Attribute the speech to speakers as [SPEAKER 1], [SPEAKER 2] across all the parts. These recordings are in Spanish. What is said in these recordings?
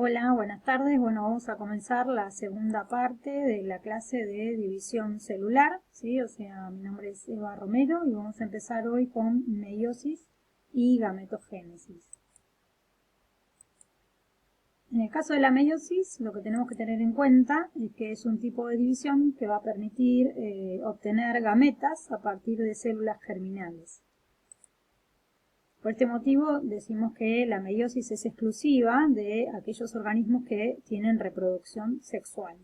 [SPEAKER 1] Hola, buenas tardes. Bueno, vamos a comenzar la segunda parte de la clase de división celular, ¿sí? O sea, mi nombre es Eva Romero y vamos a empezar hoy con meiosis y gametogénesis. En el caso de la meiosis, lo que tenemos que tener en cuenta es que es un tipo de división que va a permitir obtener gametas a partir de células germinales. Por este motivo decimos que la meiosis es exclusiva de aquellos organismos que tienen reproducción sexual.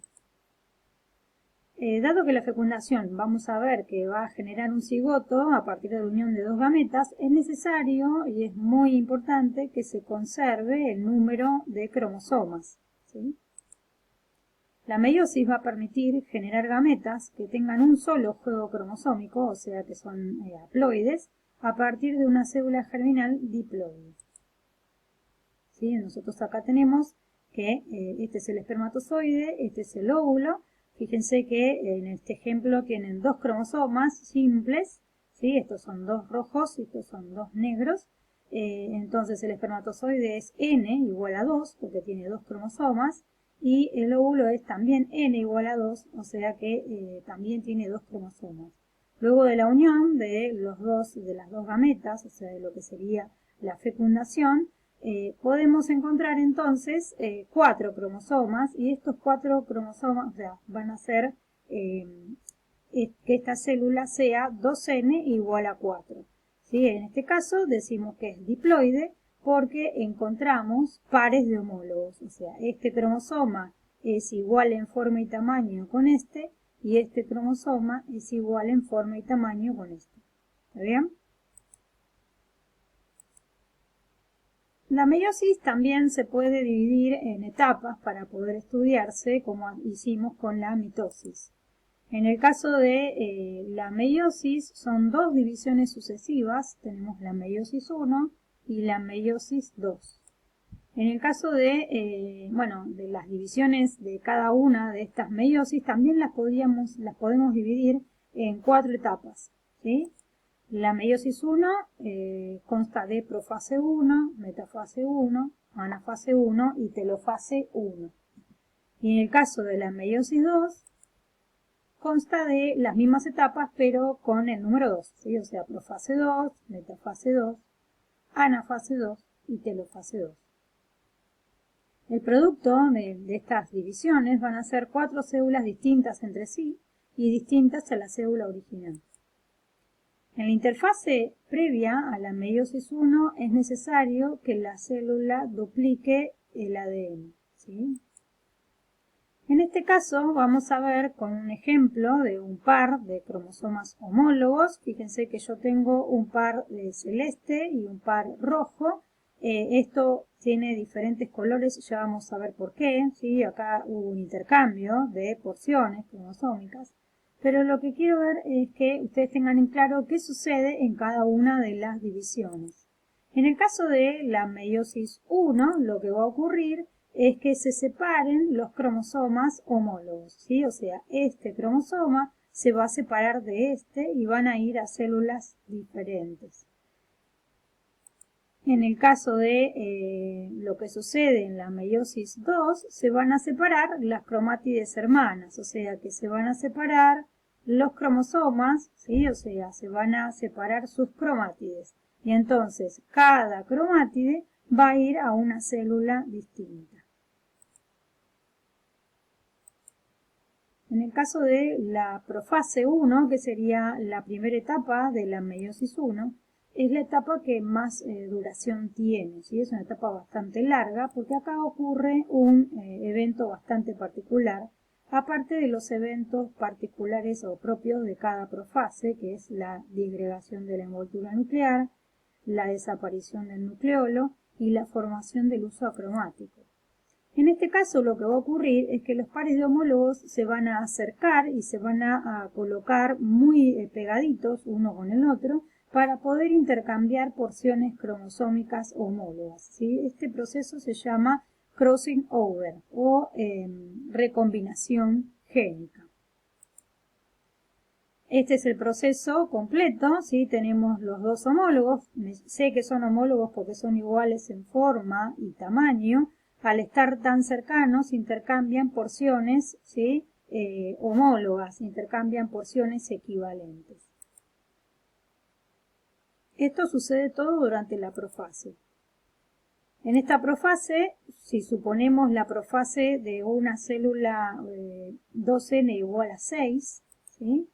[SPEAKER 1] Dado que la fecundación vamos a ver que va a generar un cigoto a partir de la unión de dos gametas, es necesario y es muy importante que se conserve el número de cromosomas, ¿sí? La meiosis va a permitir generar gametas que tengan un solo juego cromosómico, o sea que son haploides, a partir de una célula germinal diploide. ¿Sí? Nosotros acá tenemos que este es el espermatozoide, este es el óvulo. Fíjense que en este ejemplo tienen dos cromosomas simples, ¿sí? Estos son dos rojos y estos son dos negros. Entonces el espermatozoide es N igual a 2, porque tiene dos cromosomas, y el óvulo es también N igual a 2, o sea que también tiene dos cromosomas. Luego de la unión de las dos gametas, o sea, de lo que sería la fecundación, podemos encontrar entonces 4 cromosomas, y estos 4 cromosomas, o sea, van a hacer que esta célula sea 2N igual a 4. ¿Sí? En este caso decimos que es diploide porque encontramos pares de homólogos, o sea, este cromosoma es igual en forma y tamaño con este, y este cromosoma es igual en forma y tamaño con este. ¿Está bien? La meiosis también se puede dividir en etapas para poder estudiarse, como hicimos con la mitosis. En el caso de la meiosis son dos divisiones sucesivas, tenemos la meiosis 1 y la meiosis 2. En el caso de, de las divisiones de cada una de estas meiosis, también las podemos dividir en 4 etapas, ¿sí? La meiosis 1 consta de profase 1, metafase 1, anafase 1 y telofase 1. Y en el caso de la meiosis 2, consta de las mismas etapas, pero con el número 2, ¿sí? O sea, profase 2, metafase 2, anafase 2 y telofase 2. El producto de estas divisiones van a ser 4 células distintas entre sí y distintas a la célula original. En la interfase previa a la meiosis 1 es necesario que la célula duplique el ADN, ¿sí? En este caso vamos a ver con un ejemplo de un par de cromosomas homólogos. Fíjense que yo tengo un par de celeste y un par rojo. Esto tiene diferentes colores, ya vamos a ver por qué, ¿sí? Acá hubo un intercambio de porciones cromosómicas, pero lo que quiero ver es que ustedes tengan en claro qué sucede en cada una de las divisiones. En el caso de la meiosis 1, lo que va a ocurrir es que se separen los cromosomas homólogos, ¿sí? O sea, este cromosoma se va a separar de este y van a ir a células diferentes. En el caso de lo que sucede en la meiosis 2, se van a separar las cromátides hermanas, o sea que se van a separar los cromosomas, ¿sí? O sea, se van a separar sus cromátides. Y entonces cada cromátide va a ir a una célula distinta. En el caso de la profase 1, que sería la primera etapa de la meiosis 1, es la etapa que más duración tiene, ¿sí? Es una etapa bastante larga porque acá ocurre un evento bastante particular, aparte de los eventos particulares o propios de cada profase, que es la disgregación de la envoltura nuclear, la desaparición del nucleolo y la formación del uso acromático. En este caso lo que va a ocurrir es que los pares de homólogos se van a acercar y se van a colocar muy pegaditos uno con el otro para poder intercambiar porciones cromosómicas homólogas, ¿sí? Este proceso se llama crossing over o recombinación génica. Este es el proceso completo, ¿sí? Tenemos los dos homólogos, sé que son homólogos porque son iguales en forma y tamaño, al estar tan cercanos, intercambian porciones, ¿sí? Homólogas, intercambian porciones equivalentes. Esto sucede todo durante la profase. En esta profase, si suponemos la profase de una célula 2N igual a 6, ¿sí?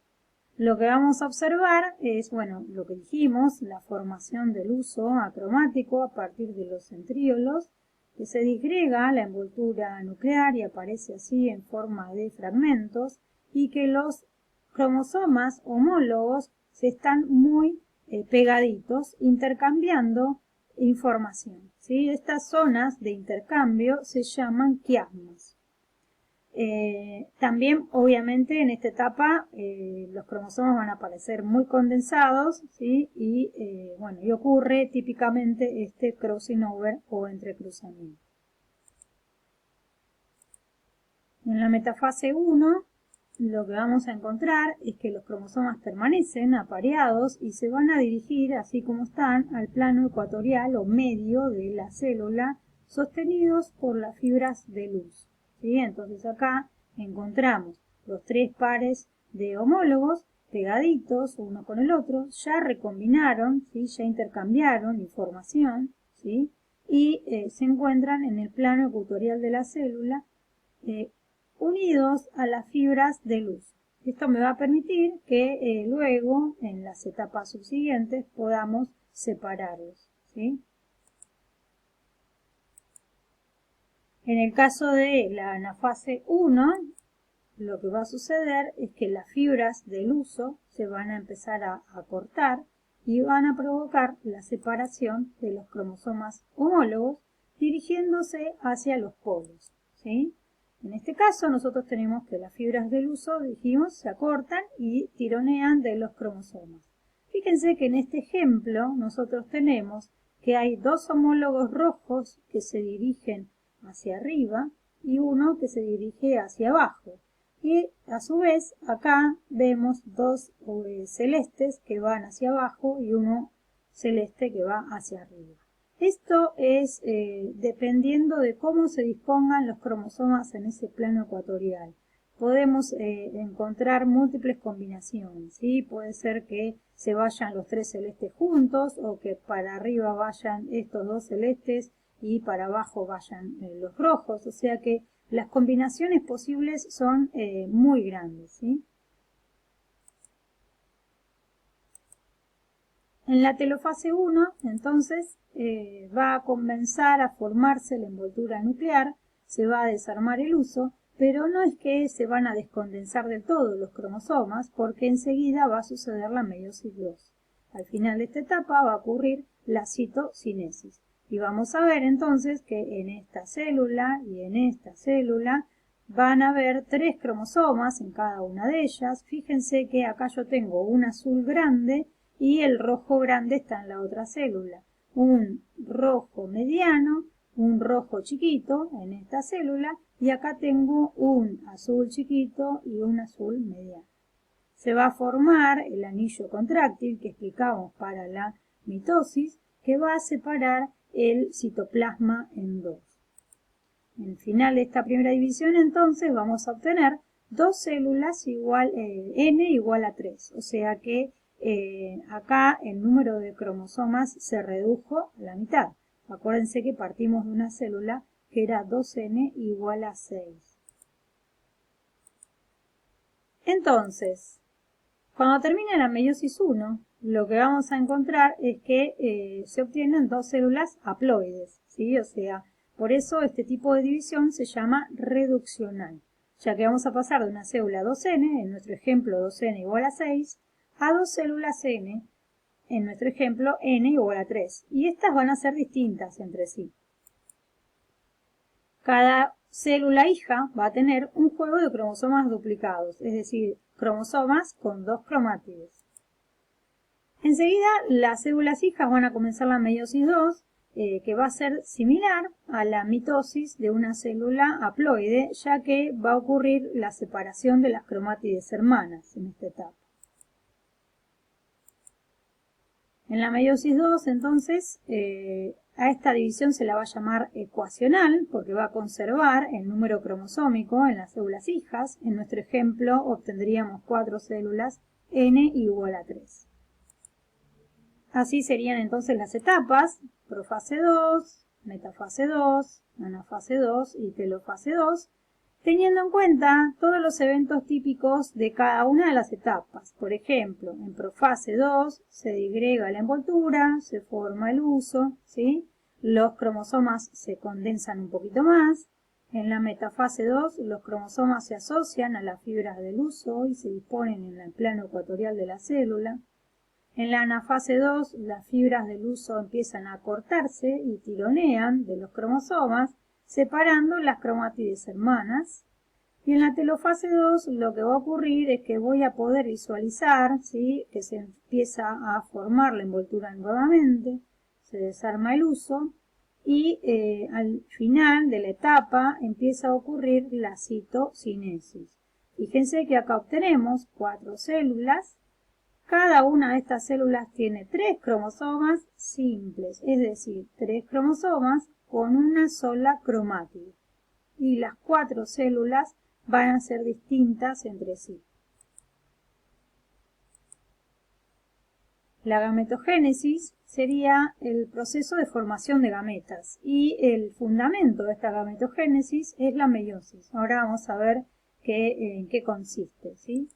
[SPEAKER 1] Lo que vamos a observar es, bueno, lo que dijimos, la formación del uso acromático a partir de los centriolos, que se disgrega la envoltura nuclear y aparece así en forma de fragmentos, y que los cromosomas homólogos se están muy pegaditos, intercambiando información, ¿sí? Estas zonas de intercambio se llaman quiasmas. También, obviamente, en esta etapa los cromosomas van a aparecer muy condensados, ¿sí? Y ocurre típicamente este crossing over o entrecruzamiento. En la metafase 1, lo que vamos a encontrar es que los cromosomas permanecen apareados y se van a dirigir, así como están, al plano ecuatorial o medio de la célula, sostenidos por las fibras de luz, ¿sí? Entonces acá encontramos los tres pares de homólogos pegaditos uno con el otro, ya recombinaron, ¿sí? Ya intercambiaron información, ¿sí? Y se encuentran en el plano ecuatorial de la célula, unidos a las fibras de luz. Esto me va a permitir que luego, en las etapas subsiguientes, podamos separarlos, ¿sí? En el caso de la anafase 1, lo que va a suceder es que las fibras del uso se van a empezar a cortar y van a provocar la separación de los cromosomas homólogos dirigiéndose hacia los polos, ¿sí? En este caso nosotros tenemos que las fibras del uso, dijimos, se acortan y tironean de los cromosomas. Fíjense que en este ejemplo nosotros tenemos que hay dos homólogos rojos que se dirigen hacia arriba y uno que se dirige hacia abajo. Y a su vez acá vemos dos celestes que van hacia abajo y uno celeste que va hacia arriba. Esto es dependiendo de cómo se dispongan los cromosomas en ese plano ecuatorial. Podemos encontrar múltiples combinaciones, ¿sí? Puede ser que se vayan los tres celestes juntos o que para arriba vayan estos dos celestes y para abajo vayan los rojos, o sea que las combinaciones posibles son muy grandes, ¿sí? En la telofase 1, entonces, va a comenzar a formarse la envoltura nuclear, se va a desarmar el uso, pero no es que se van a descondensar del todo los cromosomas, porque enseguida va a suceder la meiosis 2. Al final de esta etapa va a ocurrir la citocinesis. Y vamos a ver entonces que en esta célula y en esta célula van a haber tres cromosomas en cada una de ellas. Fíjense que acá yo tengo un azul grande y el rojo grande está en la otra célula. Un rojo mediano, un rojo chiquito en esta célula y acá tengo un azul chiquito y un azul mediano. Se va a formar el anillo contráctil que explicamos para la mitosis, que va a separar el citoplasma en dos. En el final de esta primera división, entonces, vamos a obtener dos células n igual a 3, o sea que acá el número de cromosomas se redujo a la mitad. Acuérdense que partimos de una célula que era 2n igual a 6. Entonces, cuando termine la meiosis 1, lo que vamos a encontrar es que se obtienen dos células haploides, ¿sí? O sea, por eso este tipo de división se llama reduccional, ya que vamos a pasar de una célula 2n, en nuestro ejemplo 2n igual a 6, a dos células n, en nuestro ejemplo n igual a 3, y estas van a ser distintas entre sí. Cada célula hija va a tener un juego de cromosomas duplicados, es decir, cromosomas con dos cromátides. Enseguida, las células hijas van a comenzar la meiosis 2, que va a ser similar a la mitosis de una célula haploide, ya que va a ocurrir la separación de las cromátides hermanas en esta etapa. En la meiosis 2, entonces, A esta división se la va a llamar ecuacional porque va a conservar el número cromosómico en las células hijas. En nuestro ejemplo obtendríamos 4 células n igual a 3. Así serían entonces las etapas: profase 2, metafase 2, anafase 2 y telofase 2, teniendo en cuenta todos los eventos típicos de cada una de las etapas. Por ejemplo, en profase 2 se digrega la envoltura, se forma el huso, ¿sí? Los cromosomas se condensan un poquito más. En la metafase 2 los cromosomas se asocian a las fibras del huso y se disponen en el plano ecuatorial de la célula. En la anafase 2 las fibras del huso empiezan a cortarse y tironean de los cromosomas, separando las cromátides hermanas. Y en la telofase 2 lo que va a ocurrir es que voy a poder visualizar, ¿sí?, que se empieza a formar la envoltura nuevamente, se desarma el huso y al final de la etapa empieza a ocurrir la citocinesis. Fíjense que acá obtenemos 4 células. Cada una de estas células tiene 3 cromosomas simples, es decir, 3 cromosomas con una sola cromátide. Y las 4 células van a ser distintas entre sí. La gametogénesis sería el proceso de formación de gametas y el fundamento de esta gametogénesis es la meiosis. Ahora vamos a ver en qué consiste, ¿sí?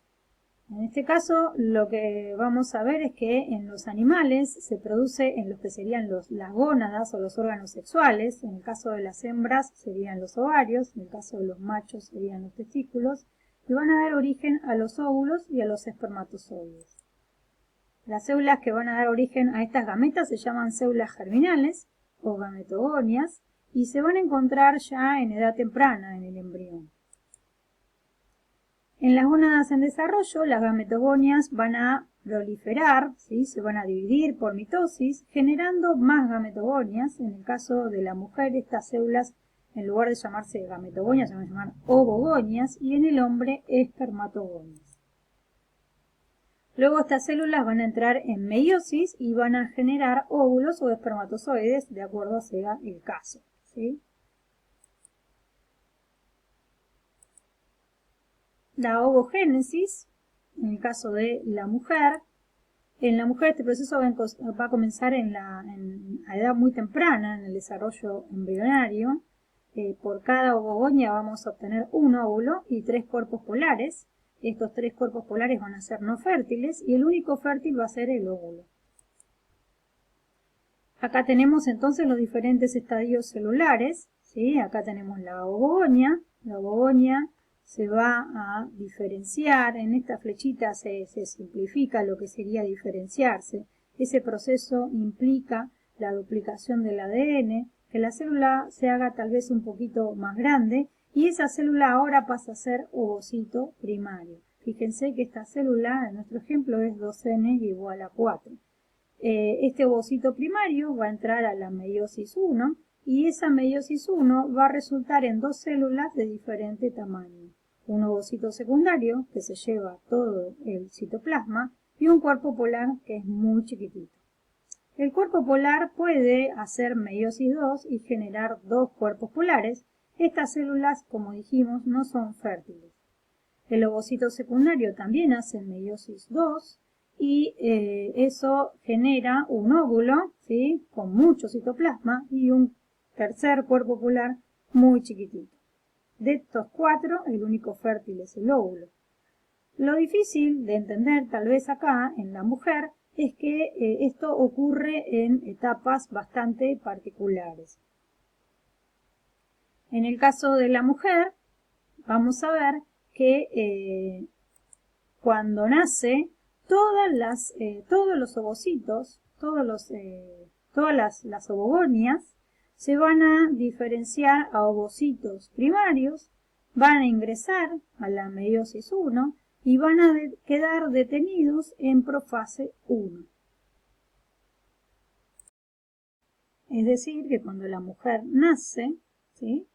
[SPEAKER 1] En este caso lo que vamos a ver es que en los animales se produce en lo que serían las gónadas o los órganos sexuales. En el caso de las hembras serían los ovarios, en el caso de los machos serían los testículos, y van a dar origen a los óvulos y a los espermatozoides. Las células que van a dar origen a estas gametas se llaman células germinales o gametogonias y se van a encontrar ya en edad temprana en el embrión. En las gónadas en desarrollo, las gametogonias van a proliferar, ¿sí?, se van a dividir por mitosis, generando más gametogonias. En el caso de la mujer, estas células, en lugar de llamarse gametogonias, se van a llamar ovogonias, y en el hombre, espermatogonias. Luego estas células van a entrar en meiosis y van a generar óvulos o espermatozoides, de acuerdo sea el caso, ¿sí? La ovogénesis, en el caso de la mujer, en la mujer este proceso va a comenzar a edad muy temprana, en el desarrollo embrionario. Por cada ovogonia vamos a obtener un óvulo y 3 cuerpos polares. Estos 3 cuerpos polares van a ser no fértiles y el único fértil va a ser el óvulo. Acá tenemos entonces los diferentes estadios celulares, ¿sí? Acá tenemos la ovogonia. La ovogonia se va a diferenciar. En esta flechita se simplifica lo que sería diferenciarse. Ese proceso implica la duplicación del ADN, que la célula se haga tal vez un poquito más grande y esa célula ahora pasa a ser ovocito primario. Fíjense que esta célula, en nuestro ejemplo, es 2n igual a 4. Este ovocito primario va a entrar a la meiosis 1 y esa meiosis 1 va a resultar en 2 células de diferente tamaño. Un ovocito secundario que se lleva todo el citoplasma y un cuerpo polar que es muy chiquitito. El cuerpo polar puede hacer meiosis 2 y generar 2 cuerpos polares. Estas células, como dijimos, no son fértiles. El ovocito secundario también hace meiosis 2 y eso genera un óvulo, ¿sí?, con mucho citoplasma y un tercer cuerpo polar muy chiquitito. De estos 4, el único fértil es el óvulo. Lo difícil de entender tal vez acá en la mujer es que esto ocurre en etapas bastante particulares. En el caso de la mujer, vamos a ver que cuando nace, todos los ovocitos, todas las ovogonias, se van a diferenciar a ovocitos primarios, van a ingresar a la meiosis 1 y van a quedar detenidos en profase 1. Es decir, que cuando la mujer nace, ¿sí?,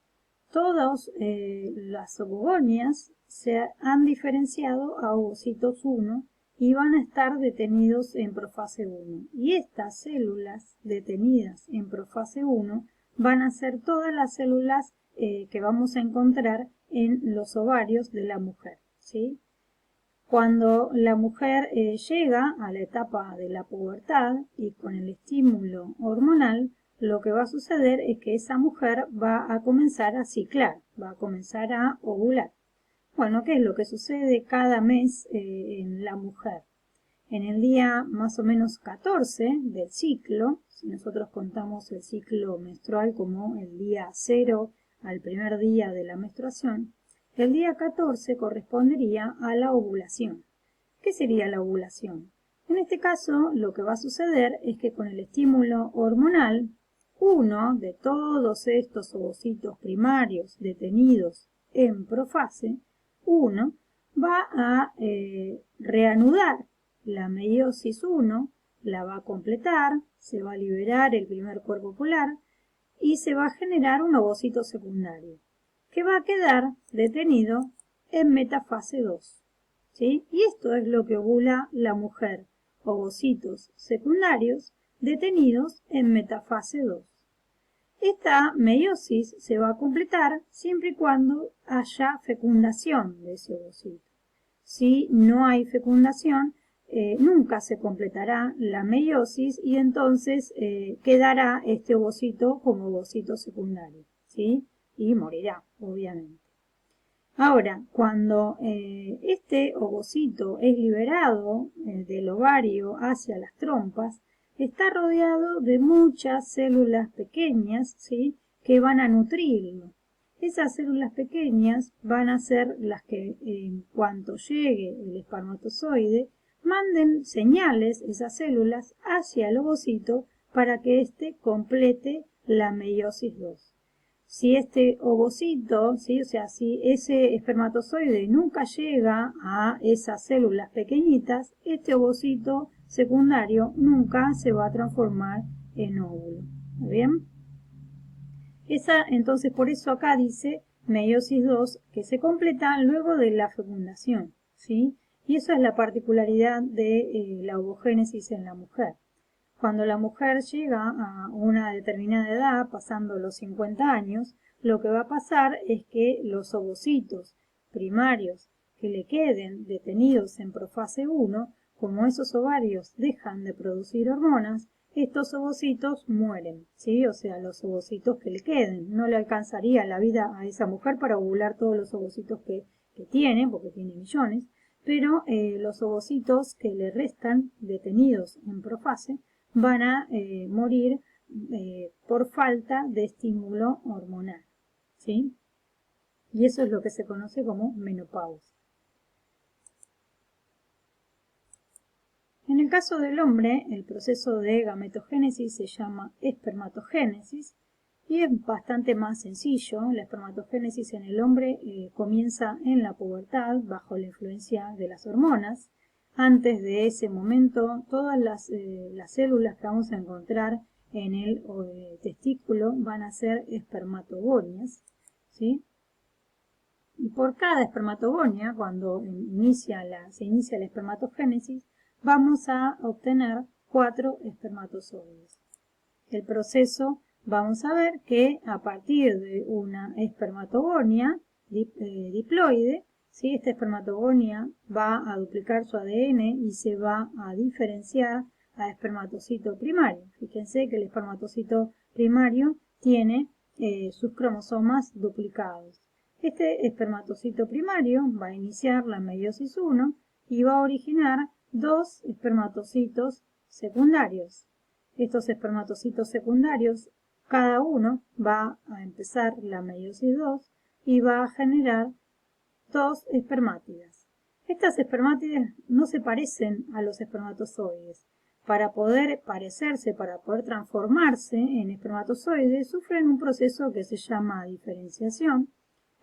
[SPEAKER 1] todas las ovogonias se han diferenciado a ovocitos 1 y van a estar detenidos en profase 1. Y estas células detenidas en profase 1 van a ser todas las células que vamos a encontrar en los ovarios de la mujer, ¿sí? Cuando la mujer llega a la etapa de la pubertad y con el estímulo hormonal, lo que va a suceder es que esa mujer va a comenzar a ciclar, va a comenzar a ovular. Bueno, ¿qué es lo que sucede cada mes en la mujer? En el día más o menos 14 del ciclo, si nosotros contamos el ciclo menstrual como el día 0 al primer día de la menstruación, el día 14 correspondería a la ovulación. ¿Qué sería la ovulación? En este caso, lo que va a suceder es que con el estímulo hormonal, uno de todos estos ovocitos primarios detenidos en profase, uno va a reanudar la meiosis 1, la va a completar, se va a liberar el primer cuerpo polar y se va a generar un ovocito secundario, que va a quedar detenido en metafase 2. ¿Sí? Y esto es lo que ovula la mujer, ovocitos secundarios detenidos en metafase 2. Esta meiosis se va a completar siempre y cuando haya fecundación de ese ovocito. Si no hay fecundación, nunca se completará la meiosis y entonces quedará este ovocito como ovocito secundario, ¿sí? Y morirá, obviamente. Ahora, cuando este ovocito es liberado del ovario hacia las trompas, está rodeado de muchas células pequeñas, ¿sí?, que van a nutrirlo. Esas células pequeñas van a ser las que, en cuanto llegue el espermatozoide, manden señales, esas células, hacia el ovocito para que éste complete la meiosis 2. Si este ovocito, ¿sí?, o sea, si ese espermatozoide nunca llega a esas células pequeñitas, este ovocito secundario nunca se va a transformar en óvulo. ¿Bien? Entonces, por eso acá dice meiosis 2, que se completa luego de la fecundación, ¿sí? Y eso es la particularidad de la ovogénesis en la mujer. Cuando la mujer llega a una determinada edad, pasando los 50 años, lo que va a pasar es que los ovocitos primarios que le queden detenidos en profase 1, como esos ovarios dejan de producir hormonas, estos ovocitos mueren, ¿sí? O sea, los ovocitos que le queden. No le alcanzaría la vida a esa mujer para ovular todos los ovocitos que tiene, porque tiene millones, pero los ovocitos que le restan detenidos en profase van a morir por falta de estímulo hormonal, ¿sí? Y eso es lo que se conoce como menopausia. En el caso del hombre, el proceso de gametogénesis se llama espermatogénesis y es bastante más sencillo. La espermatogénesis en el hombre comienza en la pubertad bajo la influencia de las hormonas. Antes de ese momento, todas las células que vamos a encontrar en el testículo van a ser espermatogonias, ¿sí? Y por cada espermatogonia, cuando se inicia la espermatogénesis, vamos a obtener 4 espermatozoides. El proceso, vamos a ver que a partir de una espermatogonia diploide, ¿sí?, esta espermatogonia va a duplicar su ADN y se va a diferenciar a espermatocito primario. Fíjense que el espermatocito primario tiene sus cromosomas duplicados. Este espermatocito primario va a iniciar la meiosis 1 y va a originar 2 espermatocitos secundarios. Estos espermatocitos secundarios, cada uno va a empezar la meiosis 2 y va a generar 2 espermátidas. Estas espermátidas no se parecen a los espermatozoides. Para poder parecerse, para poder transformarse en espermatozoides, sufren un proceso que se llama diferenciación,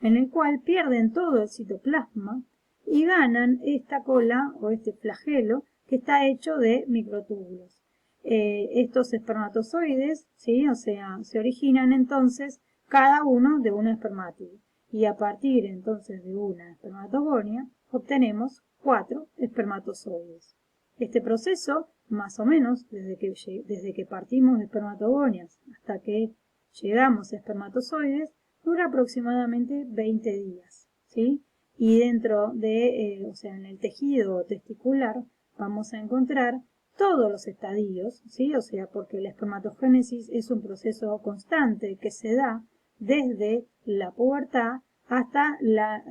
[SPEAKER 1] en el cual pierden todo el citoplasma y ganan esta cola o este flagelo que está hecho de microtúbulos. Estos espermatozoides, ¿sí?, o sea, se originan entonces cada uno de una espermátide y a partir entonces de una espermatogonia obtenemos 4 espermatozoides. Este proceso, más o menos, desde que partimos de espermatogonias hasta que llegamos a espermatozoides, dura aproximadamente 20 días, ¿sí? Y dentro de, o sea, en el tejido testicular, vamos a encontrar todos los estadios, ¿sí? O sea, porque la espermatogénesis es un proceso constante que se da desde la pubertad hasta la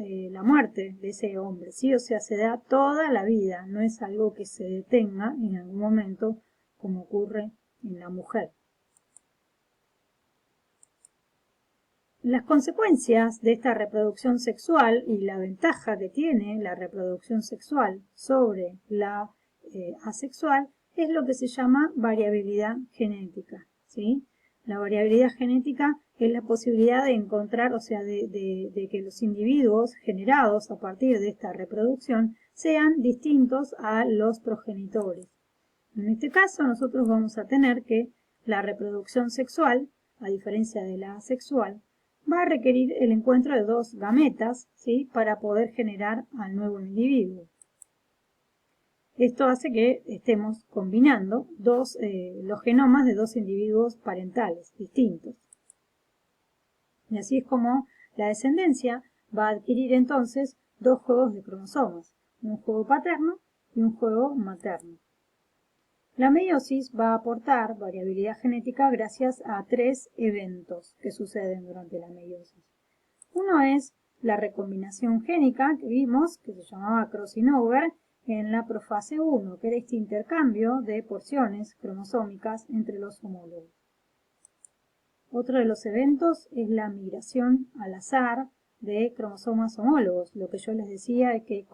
[SPEAKER 1] muerte de ese hombre, ¿sí? O sea, se da toda la vida, no es algo que se detenga en algún momento como ocurre en la mujer. Las consecuencias de esta reproducción sexual y la ventaja que tiene la reproducción sexual sobre la asexual es lo que se llama variabilidad genética, ¿sí? La variabilidad genética es la posibilidad de encontrar, o sea, de que los individuos generados a partir de esta reproducción sean distintos a los progenitores. En este caso, nosotros vamos a tener que la reproducción sexual, a diferencia de la asexual, va a requerir el encuentro de dos gametas, ¿sí? Para poder generar al nuevo individuo. Esto hace que estemos combinando los genomas de dos individuos parentales distintos. Y así es como la descendencia va a adquirir entonces dos juegos de cromosomas, un juego paterno y un juego materno. La meiosis va a aportar variabilidad genética gracias a 3 eventos que suceden durante la meiosis. Uno es la recombinación génica que vimos, que se llamaba crossing over, en la profase 1, que era este intercambio de porciones cromosómicas entre los homólogos. Otro de los eventos es la migración al azar de cromosomas homólogos. Lo que yo les decía es que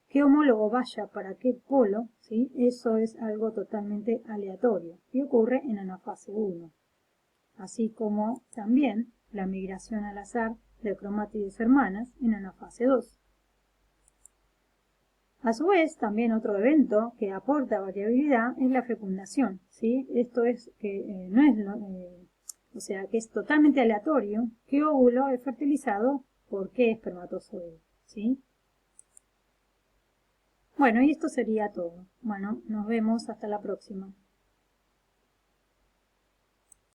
[SPEAKER 1] qué homólogo vaya para qué polo, ¿sí? Eso es algo totalmente aleatorio y ocurre en anafase 1. Así como también la migración al azar de cromátides hermanas en anafase 2. A su vez, también otro evento que aporta variabilidad es la fecundación, ¿sí? Esto es que no es o sea, que es totalmente aleatorio qué óvulo es fertilizado por qué espermatozoide, ¿sí? Bueno, y esto sería todo. Bueno, nos vemos hasta la próxima.